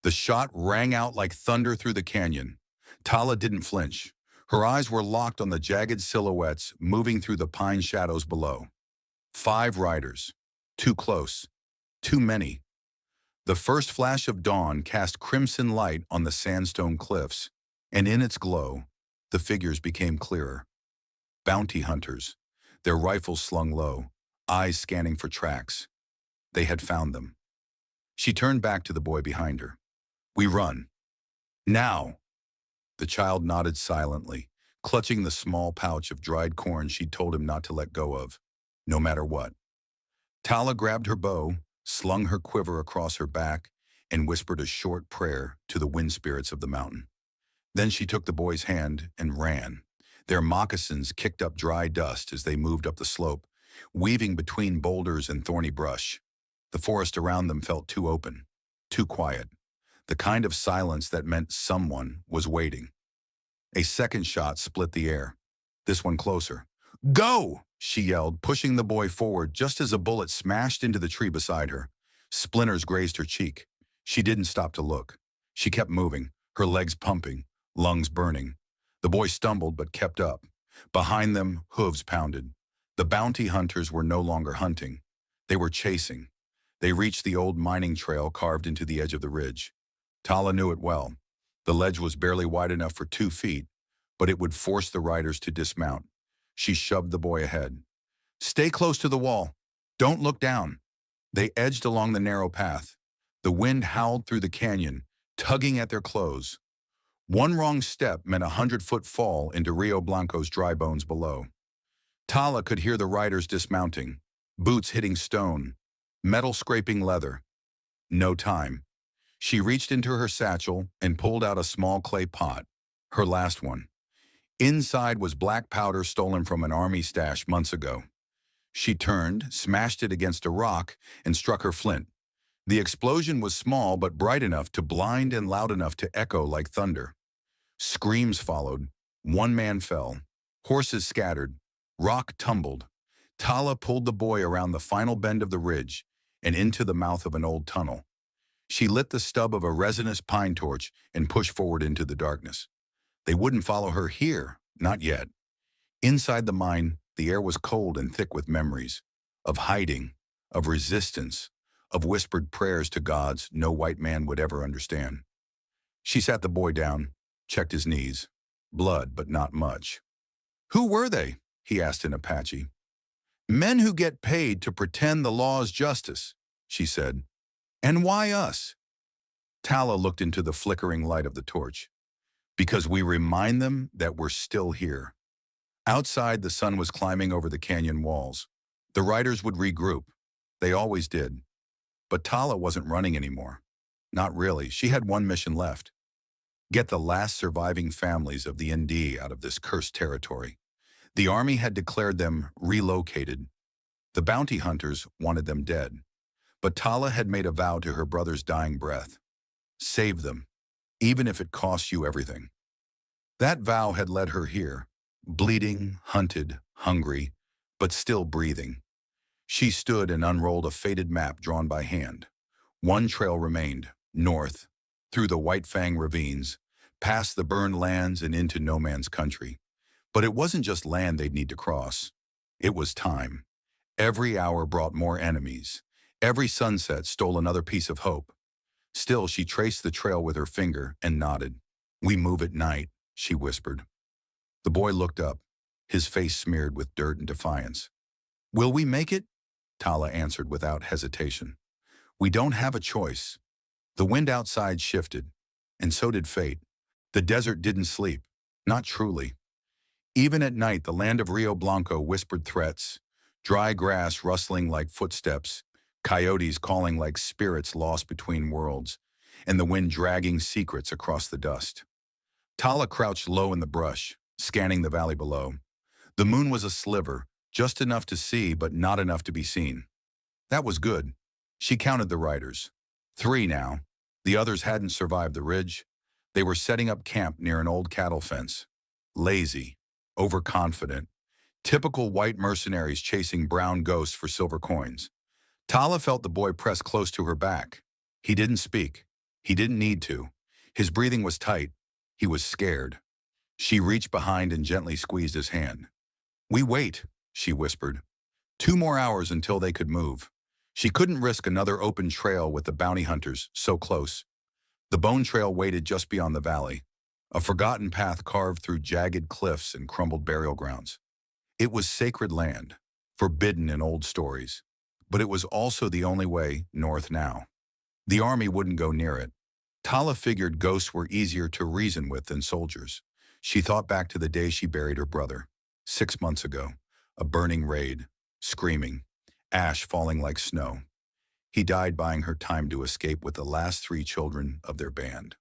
The shot rang out like thunder through the canyon. Tala didn't flinch. Her eyes were locked on the jagged silhouettes moving through the pine shadows below. 5 riders. Too close. Too many. The first flash of dawn cast crimson light on the sandstone cliffs, and in its glow, the figures became clearer. Bounty hunters, their rifles slung low, eyes scanning for tracks. They had found them. She turned back to the boy behind her. "We run. Now!" The child nodded silently, clutching the small pouch of dried corn she'd told him not to let go of, no matter what. Tala grabbed her bow, slung her quiver across her back, and whispered a short prayer to the wind spirits of the mountain. Then she took the boy's hand and ran. Their moccasins kicked up dry dust as they moved up the slope, weaving between boulders and thorny brush. The forest around them felt too open, too quiet, the kind of silence that meant someone was waiting. A second shot split the air, this one closer. "Go!" she yelled, pushing the boy forward just as a bullet smashed into the tree beside her. Splinters grazed her cheek. She didn't stop to look. She kept moving, her legs pumping, lungs burning. The boy stumbled but kept up. Behind them, hooves pounded. The bounty hunters were no longer hunting. They were chasing. They reached the old mining trail carved into the edge of the ridge. Tala knew it well. The ledge was barely wide enough for 2 feet, but it would force the riders to dismount. She shoved the boy ahead. "Stay close to the wall. Don't look down." They edged along the narrow path. The wind howled through the canyon, tugging at their clothes. One wrong step meant a 100-foot fall into Rio Blanco's dry bones below. Tala could hear the riders dismounting, boots hitting stone, metal scraping leather. No time. She reached into her satchel and pulled out a small clay pot, her last one. Inside was black powder stolen from an army stash months ago. She turned, smashed it against a rock, and struck her flint. The explosion was small but bright enough to blind and loud enough to echo like thunder. Screams followed. One man fell. Horses scattered. Rock tumbled. Tala pulled the boy around the final bend of the ridge and into the mouth of an old tunnel. She lit the stub of a resinous pine torch and pushed forward into the darkness. They wouldn't follow her here, not yet. Inside the mine, the air was cold and thick with memories of hiding, of resistance, of whispered prayers to gods no white man would ever understand. She sat the boy down, checked his knees. Blood, but not much. "Who were they?" he asked in Apache. "Men who get paid to pretend the law is justice," she said. "And why us?" Tala looked into the flickering light of the torch. "Because we remind them that we're still here." Outside, the sun was climbing over the canyon walls. The riders would regroup. They always did. But Tala wasn't running anymore. Not really. She had one mission left. Get the last surviving families of the ND out of this cursed territory. The army had declared them relocated. The bounty hunters wanted them dead. But Tala had made a vow to her brother's dying breath. Save them, even if it costs you everything. That vow had led her here, bleeding, hunted, hungry, but still breathing. She stood and unrolled a faded map drawn by hand. One trail remained, north, through the White Fang ravines, past the burned lands and into no man's country. But it wasn't just land they'd need to cross. It was time. Every hour brought more enemies. Every sunset stole another piece of hope. Still, she traced the trail with her finger and nodded. "We move at night," she whispered. The boy looked up, his face smeared with dirt and defiance. "Will we make it?" Tala answered without hesitation. "We don't have a choice." The wind outside shifted, and so did fate. The desert didn't sleep, not truly. Even at night, the land of Rio Blanco whispered threats, dry grass rustling like footsteps, coyotes calling like spirits lost between worlds, and the wind dragging secrets across the dust. Tala crouched low in the brush, scanning the valley below. The moon was a sliver, just enough to see but not enough to be seen. That was good. She counted the riders. 3 now. The others hadn't survived the ridge. They were setting up camp near an old cattle fence. Lazy, overconfident, typical white mercenaries chasing brown ghosts for silver coins. Tala felt the boy press close to her back. He didn't speak. He didn't need to. His breathing was tight. He was scared. She reached behind and gently squeezed his hand. "We wait," she whispered. 2 more hours until they could move. She couldn't risk another open trail with the bounty hunters so close. The bone trail waited just beyond the valley, a forgotten path carved through jagged cliffs and crumbled burial grounds. It was sacred land, forbidden in old stories, but it was also the only way north now. The army wouldn't go near it. Tala figured ghosts were easier to reason with than soldiers. She thought back to the day she buried her brother, 6 months ago, a burning raid, screaming, ash falling like snow. He died buying her time to escape with the last 3 children of their band.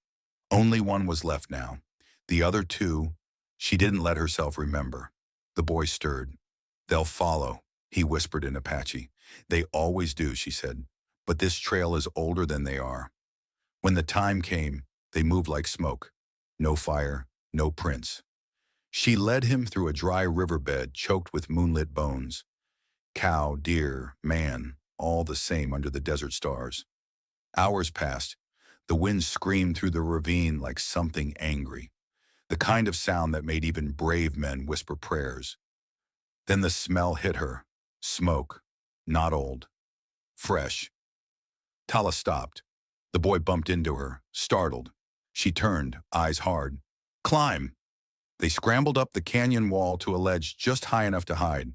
Only one was left now. The other 2, she didn't let herself remember. The boy stirred. "They'll follow," he whispered in Apache. "They always do," she said. "But this trail is older than they are." When the time came, they moved like smoke. No fire, no prints. She led him through a dry riverbed choked with moonlit bones. Cow, deer, man, all the same under the desert stars. Hours passed. The wind screamed through the ravine like something angry, the kind of sound that made even brave men whisper prayers. Then the smell hit her. Smoke. Not old. Fresh. Tala stopped. The boy bumped into her, startled. She turned, eyes hard. "Climb!" They scrambled up the canyon wall to a ledge just high enough to hide.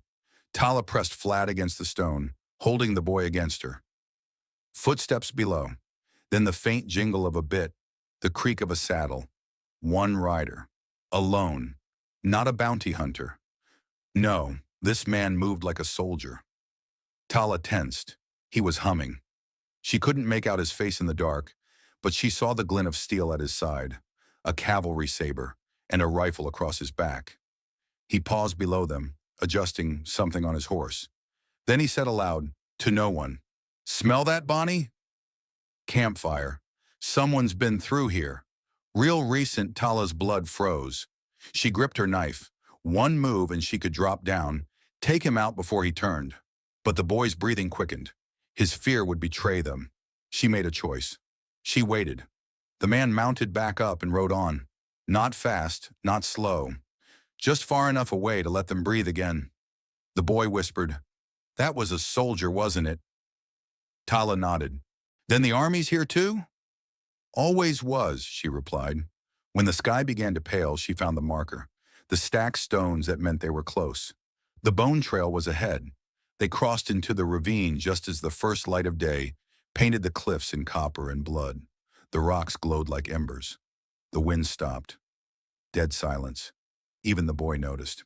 Tala pressed flat against the stone, holding the boy against her. Footsteps below. Then the faint jingle of a bit, the creak of a saddle. One rider. Alone. Not a bounty hunter. No, this man moved like a soldier. Tala tensed. He was humming. She couldn't make out his face in the dark, but she saw the glint of steel at his side, a cavalry saber, and a rifle across his back. He paused below them, adjusting something on his horse. Then he said aloud, to no one, "Smell that, Bonnie?" Campfire. Someone's been through here. Real recent. Tala's blood froze. She gripped her knife. One move and she could drop down, take him out before he turned. But the boy's breathing quickened. His fear would betray them. She made a choice. She waited. The man mounted back up and rode on. Not fast, not slow. Just far enough away to let them breathe again. The boy whispered, "That was a soldier, wasn't it?" Tala nodded. "Then the army's here too?" "Always was," she replied. When the sky began to pale, she found the marker, the stacked stones that meant they were close. The bone trail was ahead. They crossed into the ravine just as the first light of day painted the cliffs in copper and blood. The rocks glowed like embers. The wind stopped. Dead silence. Even the boy noticed.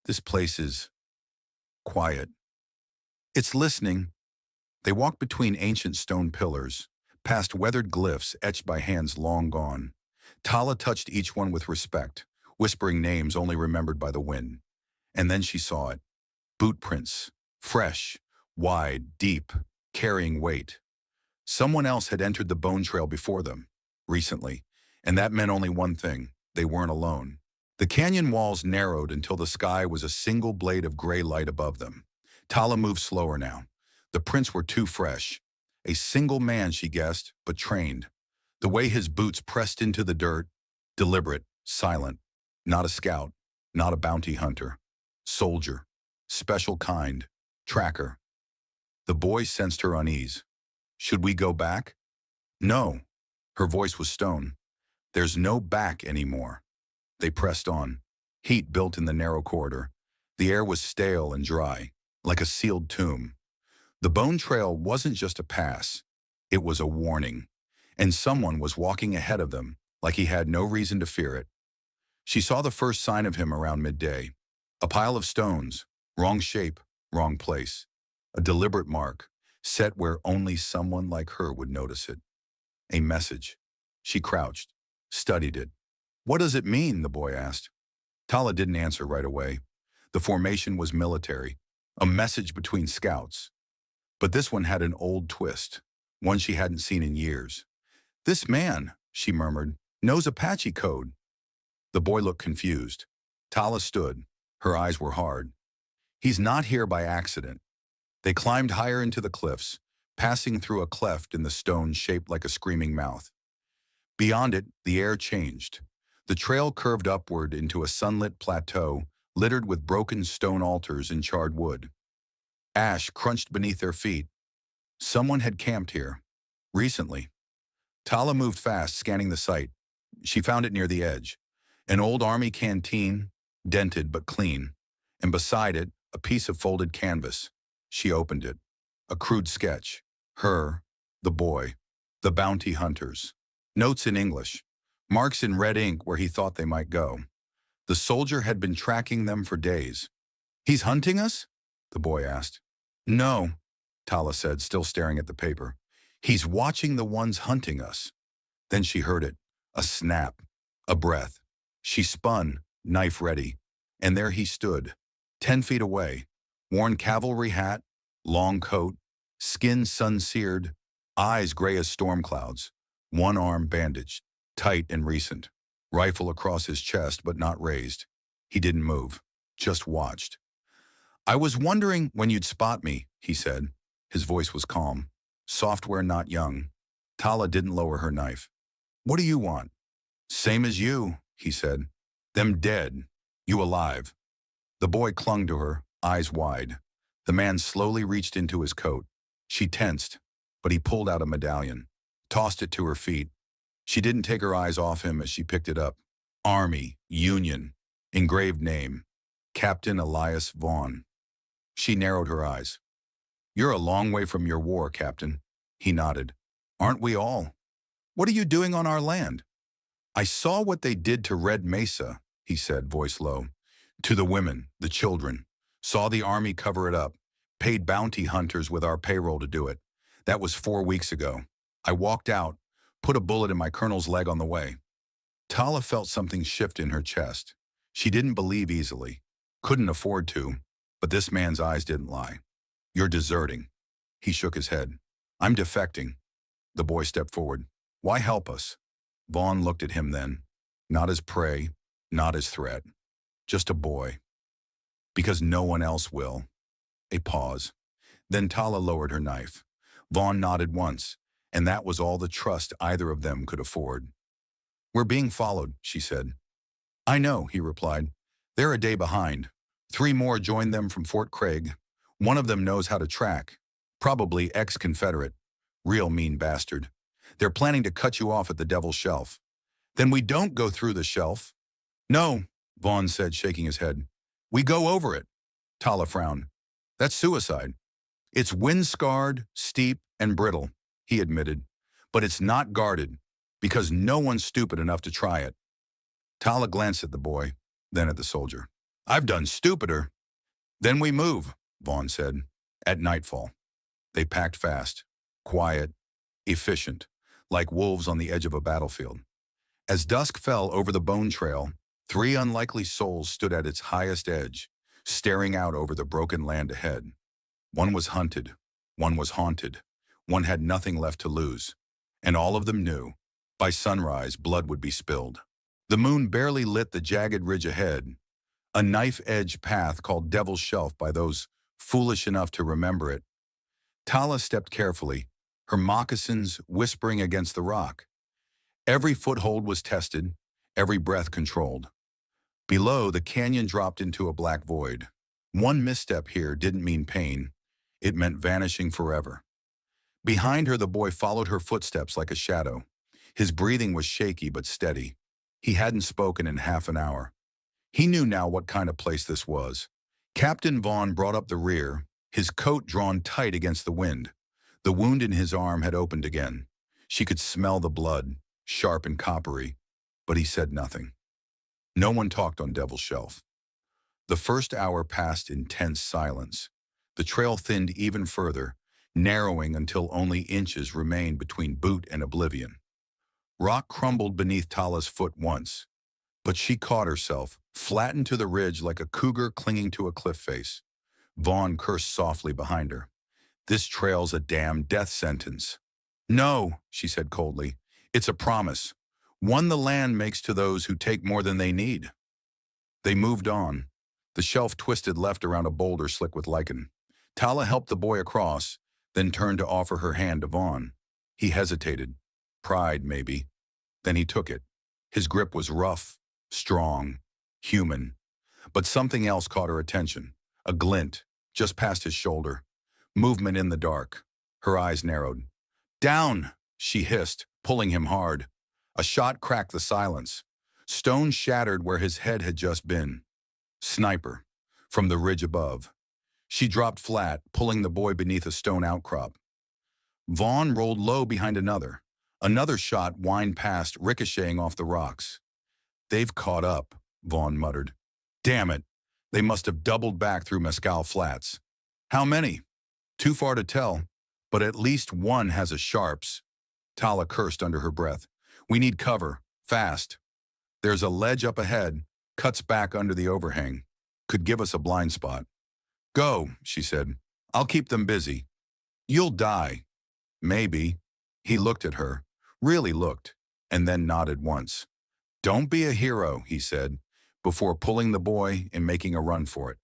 This place is quiet. It's listening. They walked between ancient stone pillars, past weathered glyphs etched by hands long gone. Tala touched each one with respect, whispering names only remembered by the wind. And then she saw it. Boot prints. Fresh, wide, deep, carrying weight. Someone else had entered the bone trail before them, recently, and that meant only one thing: they weren't alone. The canyon walls narrowed until the sky was a single blade of gray light above them. Tala moved slower now. The prints were too fresh. A single man, she guessed, but trained. The way his boots pressed into the dirt, deliberate, silent. Not a scout, not a bounty hunter. Soldier, special kind. Tracker. The boy sensed her unease. "Should we go back?" "No." Her voice was stone. "There's no back anymore." They pressed on. Heat built in the narrow corridor. The air was stale and dry, like a sealed tomb. The bone trail wasn't just a pass. It was a warning. And someone was walking ahead of them, like he had no reason to fear it. She saw the first sign of him around midday. A pile of stones, wrong shape, wrong place. A deliberate mark, set where only someone like her would notice it. A message. She crouched, studied it. "What does it mean?" the boy asked. Tala didn't answer right away. The formation was military, a message between scouts. But this one had an old twist, one she hadn't seen in years. "This man," she murmured, "knows Apache code." The boy looked confused. Tala stood. Her eyes were hard. "He's not here by accident." They climbed higher into the cliffs, passing through a cleft in the stone shaped like a screaming mouth. Beyond it, the air changed. The trail curved upward into a sunlit plateau littered with broken stone altars and charred wood. Ash crunched beneath their feet. Someone had camped here. Recently. Tala moved fast, scanning the site. She found it near the edge. An old army canteen, dented but clean. And beside it, a piece of folded canvas. She opened it. A crude sketch. Her, the boy, the bounty hunters. Notes in English. Marks in red ink where he thought they might go. The soldier had been tracking them for days. "He's hunting us?" the boy asked. "No," Tala said, still staring at the paper. "He's watching the ones hunting us." Then she heard it. A snap. A breath. She spun, knife ready. And there he stood, 10 feet away. Worn cavalry hat, long coat, skin sun-seared, eyes gray as storm clouds. One arm bandaged, tight and recent. Rifle across his chest but not raised. He didn't move, just watched. "I was wondering when you'd spot me," he said. His voice was calm. Software not young. Tala didn't lower her knife. "What do you want?" "Same as you," he said. "Them dead. You alive." The boy clung to her, eyes wide. The man slowly reached into his coat. She tensed, but he pulled out a medallion, tossed it to her feet. She didn't take her eyes off him as she picked it up. Army, Union, engraved name, Captain Elias Vaughn. She narrowed her eyes. "You're a long way from your war, Captain." He nodded. "Aren't we all? What are you doing on our land?" "I saw what they did to Red Mesa," he said, voice low. "To the women, the children. Saw the army cover it up. Paid bounty hunters with our payroll to do it. That was 4 weeks ago. I walked out, put a bullet in my colonel's leg on the way." Tala felt something shift in her chest. She didn't believe easily. Couldn't afford to, but this man's eyes didn't lie. "You're deserting." He shook his head. "I'm defecting." The boy stepped forward. "Why help us?" Vaughn looked at him then. Not as prey, not as threat. Just a boy. "Because no one else will." A pause. Then Tala lowered her knife. Vaughn nodded once, and that was all the trust either of them could afford. "We're being followed," she said. "I know," he replied. "They're a day behind. 3 more joined them from Fort Craig. One of them knows how to track. Probably ex-Confederate. Real mean bastard. They're planning to cut you off at the Devil's Shelf." "Then we don't go through the shelf." "No," Vaughn said, shaking his head. "We go over it." Tala frowned. "That's suicide." "It's wind-scarred, steep, and brittle," he admitted. "But it's not guarded, because no one's stupid enough to try it." Tala glanced at the boy, then at the soldier. "I've done stupider." "Then we move," Vaughn said. At nightfall. They packed fast, quiet, efficient, like wolves on the edge of a battlefield. As dusk fell over the bone trail, 3 unlikely souls stood at its highest edge, staring out over the broken land ahead. One was hunted, one was haunted, one had nothing left to lose, and all of them knew, by sunrise, blood would be spilled. The moon barely lit the jagged ridge ahead, a knife-edge path called Devil's Shelf by those foolish enough to remember it. Tala stepped carefully, her moccasins whispering against the rock. Every foothold was tested, every breath controlled. Below, the canyon dropped into a black void. One misstep here didn't mean pain. It meant vanishing forever. Behind her, the boy followed her footsteps like a shadow. His breathing was shaky but steady. He hadn't spoken in half an hour. He knew now what kind of place this was. Captain Vaughn brought up the rear, his coat drawn tight against the wind. The wound in his arm had opened again. She could smell the blood, sharp and coppery, but he said nothing. No one talked on Devil's Shelf. The first hour passed in tense silence. The trail thinned even further, narrowing until only inches remained between boot and oblivion. Rock crumbled beneath Tala's foot once, but she caught herself, flattened to the ridge like a cougar clinging to a cliff face. Vaughn cursed softly behind her. "This trail's a damn death sentence." "No," she said coldly. "It's a promise. One the land makes to those who take more than they need." They moved on. The shelf twisted left around a boulder slick with lichen. Tala helped the boy across, then turned to offer her hand to Vaughn. He hesitated. Pride, maybe. Then he took it. His grip was rough, strong, human. But something else caught her attention. A glint, just past his shoulder. Movement in the dark. Her eyes narrowed. "Down!" she hissed, pulling him hard. A shot cracked the silence. Stone shattered where his head had just been. Sniper. From the ridge above. She dropped flat, pulling the boy beneath a stone outcrop. Vaughn rolled low behind another. Another shot whined past, ricocheting off the rocks. "They've caught up," Vaughn muttered. "Damn it. They must have doubled back through Mescal Flats." "How many?" "Too far to tell, but at least one has a sharps." Tala cursed under her breath. "We need cover. Fast." "There's a ledge up ahead. Cuts back under the overhang. Could give us a blind spot." "Go," she said. "I'll keep them busy." "You'll die." "Maybe." He looked at her, really looked, and then nodded once. "Don't be a hero," he said, before pulling the boy and making a run for it.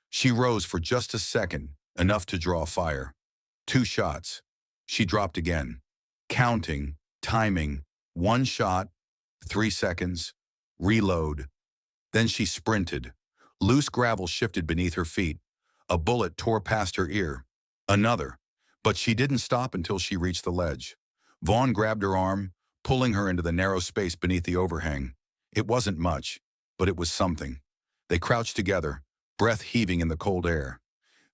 She rose for just a second, enough to draw fire. 2 shots. She dropped again. Counting, timing, 1 shot, 3 seconds, reload. Then she sprinted. Loose gravel shifted beneath her feet. A bullet tore past her ear. Another. But she didn't stop until she reached the ledge. Vaughn grabbed her arm, pulling her into the narrow space beneath the overhang. It wasn't much, but it was something. They crouched together, breath heaving in the cold air.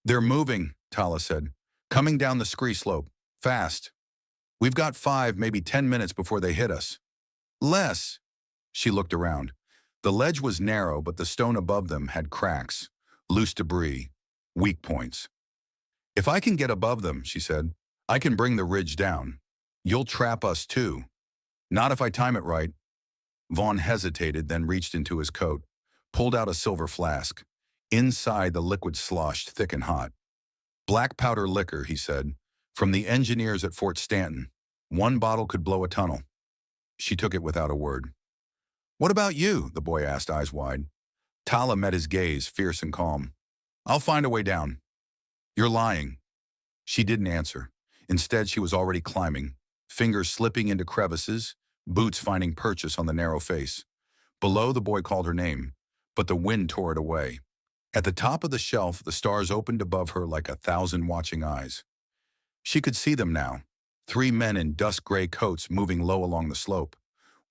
"They're moving," Tala said. "Coming down the scree slope. Fast. We've got 5, maybe 10 minutes before they hit us." "Less." She looked around. The ledge was narrow, but the stone above them had cracks, loose debris, weak points. "If I can get above them," she said, "I can bring the ridge down. You'll trap us too." "Not if I time it right." Vaughn hesitated, then reached into his coat, pulled out a silver flask. Inside, the liquid sloshed thick and hot. "Black powder liquor," he said, "from the engineers at Fort Stanton. 1 bottle could blow a tunnel." She took it without a word. "What about you?" the boy asked, eyes wide. Tala met his gaze, fierce and calm. "I'll find a way down." "You're lying." She didn't answer. Instead, she was already climbing, fingers slipping into crevices, boots finding purchase on the narrow face. Below, the boy called her name, but the wind tore it away. At the top of the shelf, the stars opened above her like 1,000 watching eyes. She could see them now. 3 men in dust-gray coats moving low along the slope.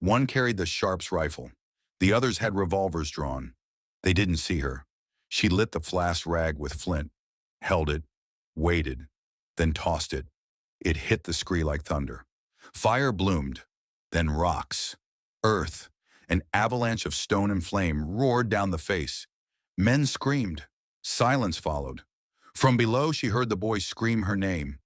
One carried the Sharps rifle. The others had revolvers drawn. They didn't see her. She lit the flask rag with flint, held it, waited, then tossed it. It hit the scree like thunder. Fire bloomed, then rocks, earth, an avalanche of stone and flame roared down the face. Men screamed. Silence followed. From below, she heard the boy scream her name.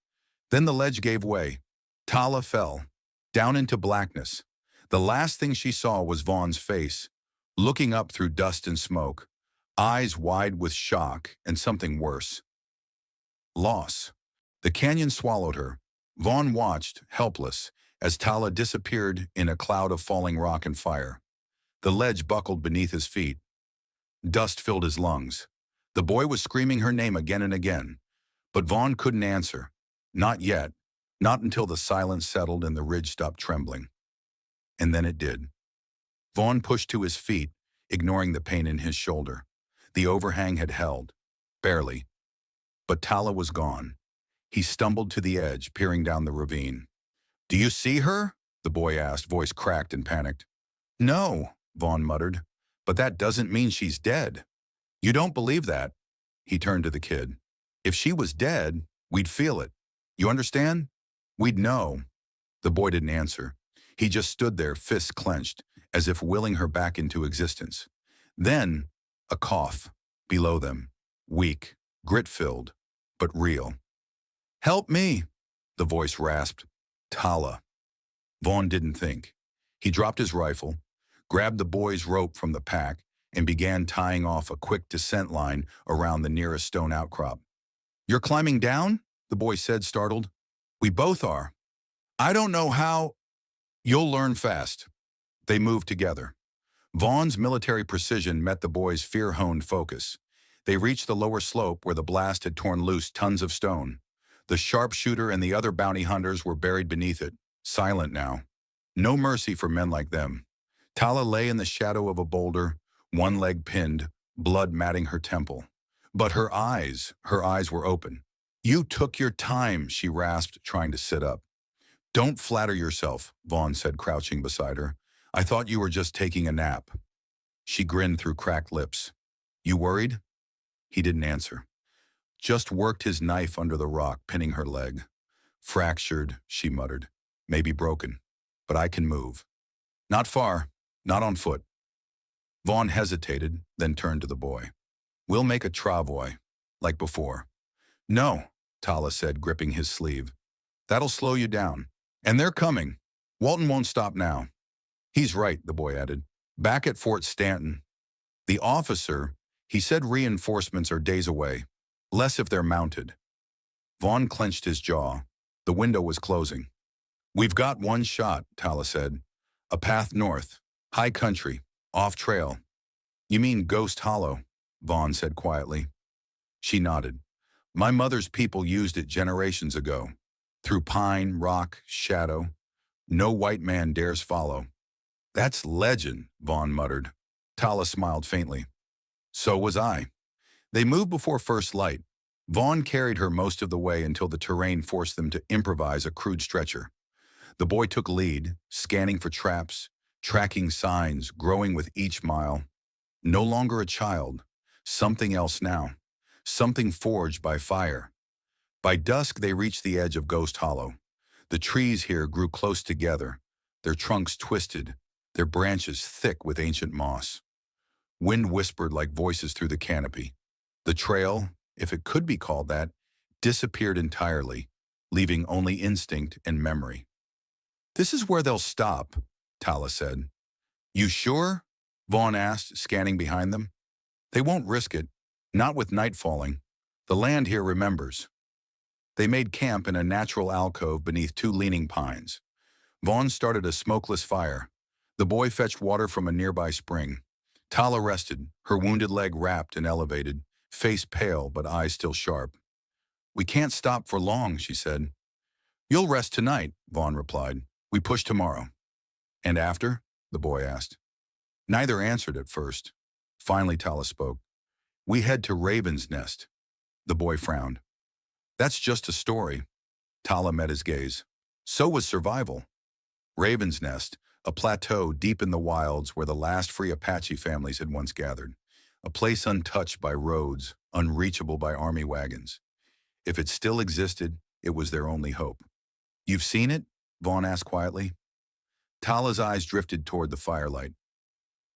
Then the ledge gave way. Tala fell, down into blackness. The last thing she saw was Vaughn's face, looking up through dust and smoke, eyes wide with shock and something worse. Loss. The canyon swallowed her. Vaughn watched, helpless, as Tala disappeared in a cloud of falling rock and fire. The ledge buckled beneath his feet. Dust filled his lungs. The boy was screaming her name again and again, but Vaughn couldn't answer. Not yet. Not until the silence settled and the ridge stopped trembling. And then it did. Vaughn pushed to his feet, ignoring the pain in his shoulder. The overhang had held. Barely. But Tala was gone. He stumbled to the edge, peering down the ravine. "Do you see her?" the boy asked, voice cracked and panicked. "No," Vaughn muttered, "but that doesn't mean she's dead." "You don't believe that?" He turned to the kid. "If she was dead, we'd feel it. You understand? We'd know." The boy didn't answer. He just stood there, fists clenched, as if willing her back into existence. Then, a cough, below them, weak, grit-filled, but real. "Help me," the voice rasped. "Tala." Vaughn didn't think. He dropped his rifle, grabbed the boy's rope from the pack, and began tying off a quick descent line around the nearest stone outcrop. "You're climbing down?" the boy said, startled. "We both are." "I don't know how." "You'll learn fast." They moved together. Vaughn's military precision met the boy's fear-honed focus. They reached the lower slope where the blast had torn loose tons of stone. The sharpshooter and the other bounty hunters were buried beneath it, silent now. No mercy for men like them. Tala lay in the shadow of a boulder, one leg pinned, blood matting her temple. But her eyes were open. You took your time, she rasped, trying to sit up. Don't flatter yourself, Vaughn said, crouching beside her. I thought you were just taking a nap. She grinned through cracked lips. You worried? He didn't answer. Just worked his knife under the rock, pinning her leg. Fractured, she muttered. Maybe broken. But I can move. Not far. Not on foot. Vaughn hesitated, then turned to the boy. We'll make a travois, like before. No, Tala said, gripping his sleeve. That'll slow you down. And they're coming. Walton won't stop now. He's right, the boy added. Back at Fort Stanton. The officer, he said reinforcements are days away. Less if they're mounted. Vaughn clenched his jaw. The window was closing. We've got one shot, Tala said. A path north. High country. Off trail. You mean Ghost Hollow, Vaughn said quietly. She nodded. My mother's people used it generations ago. Through pine, rock, shadow. No white man dares follow. That's legend, Vaughn muttered. Tala smiled faintly. So was I. They moved before first light. Vaughn carried her most of the way until the terrain forced them to improvise a crude stretcher. The boy took lead, scanning for traps, tracking signs, growing with each mile. No longer a child. Something else now. Something forged by fire. By dusk, they reached the edge of Ghost Hollow. The trees here grew close together, their trunks twisted, their branches thick with ancient moss. Wind whispered like voices through the canopy. The trail, if it could be called that, disappeared entirely, leaving only instinct and memory. This is where they'll stop, Tala said. You sure? Vaughn asked, scanning behind them. They won't risk it, not with night falling. The land here remembers. They made camp in a natural alcove beneath two leaning pines. Vaughn started a smokeless fire. The boy fetched water from a nearby spring. Tala rested, her wounded leg wrapped and elevated, face pale but eyes still sharp. We can't stop for long, she said. You'll rest tonight, Vaughn replied. We push tomorrow. And after? The boy asked. Neither answered at first. Finally, Tala spoke. We head to Raven's Nest. The boy frowned. That's just a story. Tala met his gaze. So was survival. Raven's Nest, a plateau deep in the wilds where the last free Apache families had once gathered. A place untouched by roads, unreachable by army wagons. If it still existed, it was their only hope. You've seen it? Vaughn asked quietly. Tala's eyes drifted toward the firelight.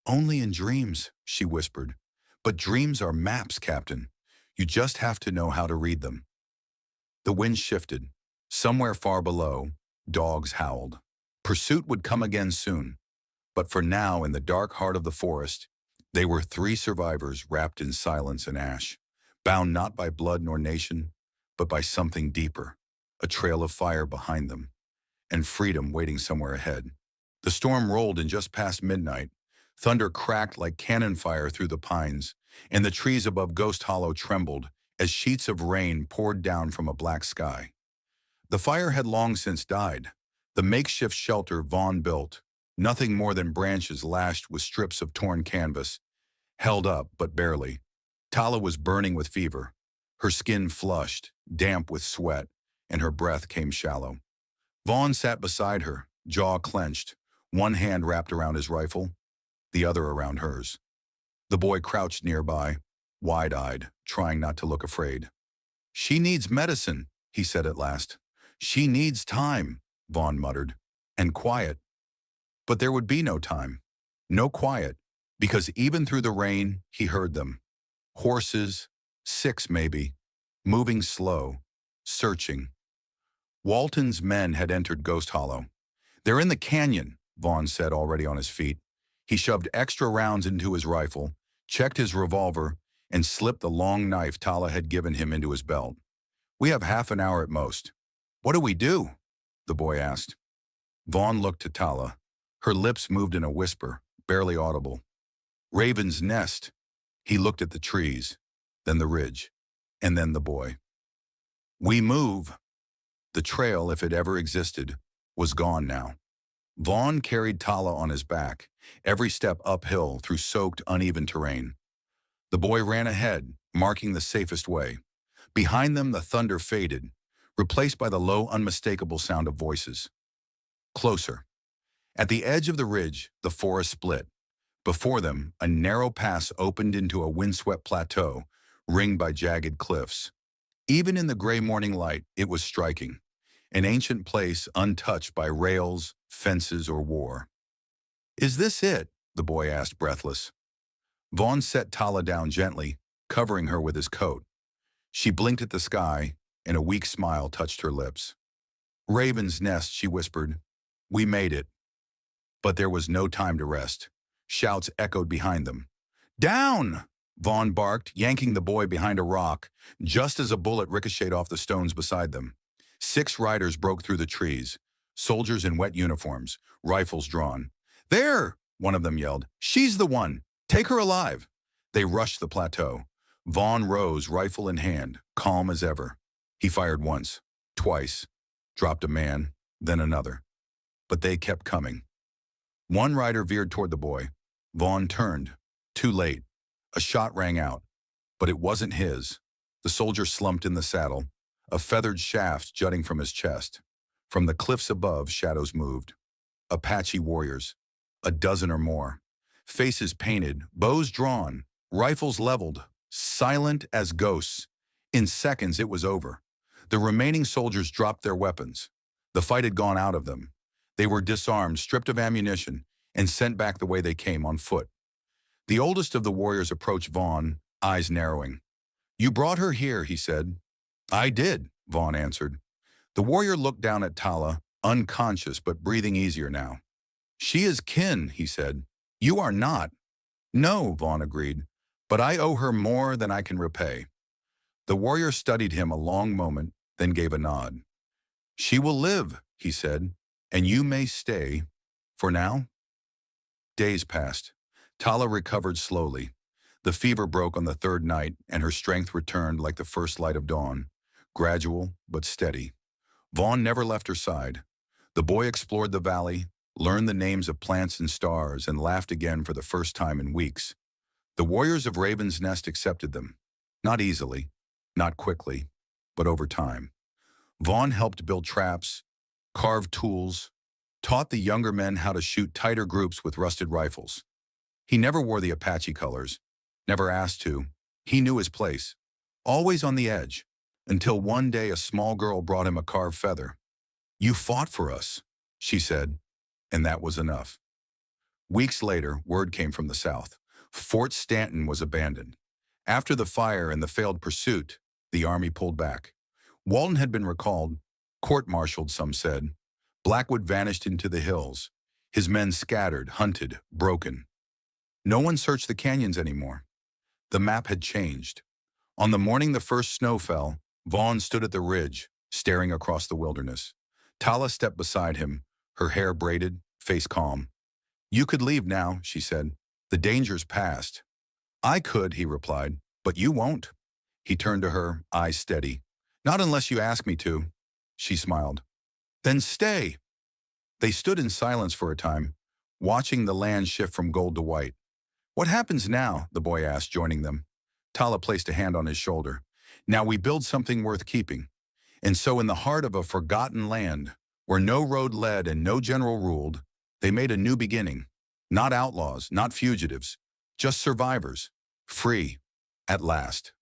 Only in dreams, she whispered. But dreams are maps, Captain. You just have to know how to read them. The wind shifted. Somewhere far below, dogs howled. Pursuit would come again soon. But for now, in the dark heart of the forest, they were three survivors wrapped in silence and ash, bound not by blood nor nation, but by something deeper, a trail of fire behind them, and freedom waiting somewhere ahead. The storm rolled in just past midnight. Thunder cracked like cannon fire through the pines, and the trees above Ghost Hollow trembled as sheets of rain poured down from a black sky. The fire had long since died. The makeshift shelter Vaughn built, nothing more than branches lashed with strips of torn canvas, held up but barely. Tala was burning with fever. Her skin flushed, damp with sweat, and her breath came shallow. Vaughn sat beside her, jaw clenched, one hand wrapped around his rifle, the other around hers. The boy crouched nearby, wide-eyed, trying not to look afraid. She needs medicine, he said at last. She needs time, Vaughn muttered, and quiet. But there would be no time, no quiet, because even through the rain, he heard them. Horses, 6 maybe, moving slow, searching. Walton's men had entered Ghost Hollow. They're in the canyon, Vaughn said, already on his feet. He shoved extra rounds into his rifle, checked his revolver, and slipped the long knife Tala had given him into his belt. We have half an hour at most. What do we do? The boy asked. Vaughn looked to Tala. Her lips moved in a whisper, barely audible. Raven's Nest. He looked at the trees, then the ridge, and then the boy. We move. The trail, if it ever existed, was gone now. Vaughn carried Tala on his back, every step uphill through soaked, uneven terrain. The boy ran ahead, marking the safest way. Behind them, the thunder faded, replaced by the low, unmistakable sound of voices. Closer. At the edge of the ridge, the forest split. Before them, a narrow pass opened into a windswept plateau, ringed by jagged cliffs. Even in the gray morning light, it was striking. An ancient place untouched by rails, fences, or war. "Is this it?" the boy asked, breathless. Vaughn set Tala down gently, covering her with his coat. She blinked at the sky, and a weak smile touched her lips. "Raven's Nest," she whispered. "We made it." But there was no time to rest. Shouts echoed behind them. "Down!" Vaughn barked, yanking the boy behind a rock, just as a bullet ricocheted off the stones beside them. 6 riders broke through the trees, soldiers in wet uniforms, rifles drawn. "There!" one of them yelled. "She's the one! Take her alive!" They rushed the plateau. Vaughn rose, rifle in hand, calm as ever. He fired once, twice, dropped a man, then another. But they kept coming. One rider veered toward the boy. Vaughn turned. Too late. A shot rang out, but it wasn't his. The soldier slumped in the saddle, a feathered shaft jutting from his chest. From the cliffs above, shadows moved. Apache warriors, a dozen or more. Faces painted, bows drawn, rifles leveled, silent as ghosts. In seconds, it was over. The remaining soldiers dropped their weapons. The fight had gone out of them. They were disarmed, stripped of ammunition, and sent back the way they came, on foot. The oldest of the warriors approached Vaughn, eyes narrowing. "You brought her here," he said. "I did," Vaughn answered. The warrior looked down at Tala, unconscious but breathing easier now. "She is kin," he said. "You are not." "No," Vaughn agreed, "but I owe her more than I can repay." The warrior studied him a long moment, then gave a nod. "She will live," he said, "and you may stay. For now." Days passed. Tala recovered slowly. The fever broke on the 3rd night, and her strength returned like the first light of dawn, gradual but steady. Vaughn never left her side. The boy explored the valley, learned the names of plants and stars, and laughed again for the first time in weeks. The warriors of Raven's Nest accepted them. Not easily, not quickly, but over time. Vaughn helped build traps, carve tools, taught the younger men how to shoot tighter groups with rusted rifles. He never wore the Apache colors, never asked to. He knew his place, always on the edge, until one day a small girl brought him a carved feather. "You fought for us," she said, and that was enough. Weeks later, word came from the south. Fort Stanton was abandoned. After the fire and the failed pursuit, the army pulled back. Walton had been recalled, court-martialed, some said. Blackwood vanished into the hills. His men scattered, hunted, broken. No one searched the canyons anymore. The map had changed. On the morning the first snow fell, Vaughn stood at the ridge, staring across the wilderness. Tala stepped beside him, her hair braided, face calm. "You could leave now," she said. "The danger's past." "I could," he replied, "but you won't." He turned to her, eyes steady. "Not unless you ask me to." She smiled. "Then stay." They stood in silence for a time, watching the land shift from gold to white. "What happens now?" the boy asked, joining them. Tala placed a hand on his shoulder. "Now we build something worth keeping." And so in the heart of a forgotten land, where no road led and no general ruled, they made a new beginning. Not outlaws, not fugitives, just survivors, free, at last.